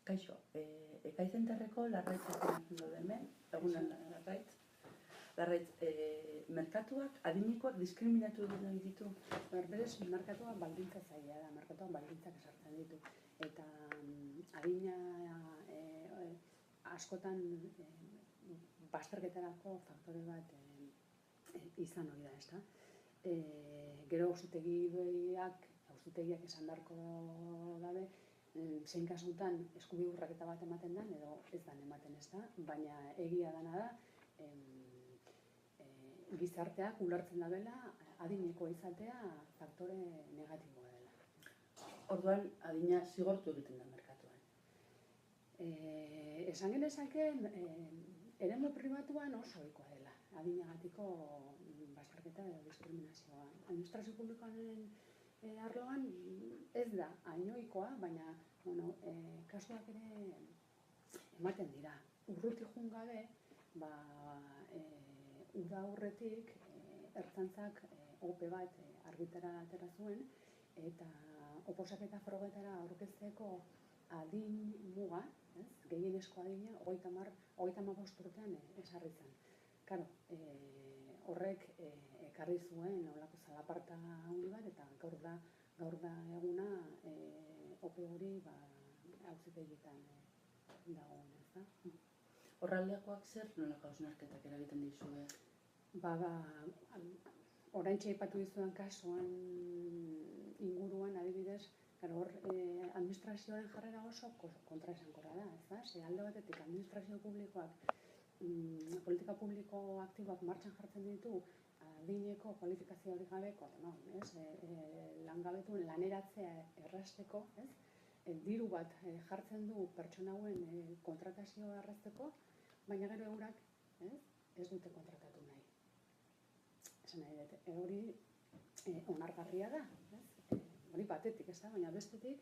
Kaixo, ekaizenterreko larraitzetan daude hemen, egunan larraitz. Larraitz, merkatuak, adinekoak diskriminatu nahi ditu? Berberez, merkatua baldintza zaila da, merkatuak baldintzak esartzen ditu. Eta adina askotan bazterketarako faktore bat izan hori da, ezta? Gero auzitegiak esan beharko dabe, zein kasutan eskubide urraketa bat ematen den edo ez dan ematen, ez da? Baina egia dana da, gizarteak ulertzen dabela adinekoa izatea faktore negatiboa dela. Orduan, adina zigortu egiten da merkatuan. Esan genezake, eremu pribatuan oso ohikoa dela, adinegatiko bazterketa edo diskriminazioa. Administrazio publikoaren arloan ez da hain ohikoa, baina kasuak ere ematen dira. Urruti joan gabe, uda aurretik ertzaintzak ope bat argitara atera zuen eta oposaketa frogetara aurkezteko adin muga, gehienezko adina, 35 urtean ezarri zen. Karo, horrek ekarri zuen olako zalaparta handi bat eta gaur da eguna ope hori auzitegietan dagoen, ez da? Horraldeakoak zer nolako hausnarketak eragiten dizue? Oraintxe aipatu dizudan kasuan inguruan adibidez, hor administrazioaren jarrera oso kontraesankorra da, ez da? Ze alde batetik administrazio publikoak politika publiko aktiboak martxan jartzen ditu adineko kualifikaziorik gabeko, langabetuen laneratzea errazteko, diru bat jartzen du pertsona hauen kontratazioa errazteko, baina gero eurak ez dute kontratatu nahi. Esan nahi dut, hori onargarria da, hori batetik, ez da, baina bestetik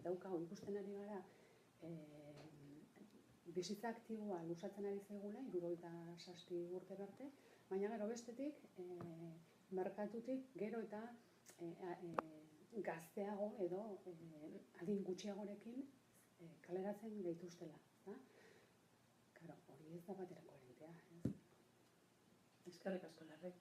daukagu ikusten ari gara bizitza aktiboa luzatzen ari zaigula, 77 urte arte, baina gero bestetik merkatutik gero eta gazteago edo adin gutxiagorekin kaleratzen gaituztela. Hori ez da batera koherentea. Eskerrik asko, Larraitz.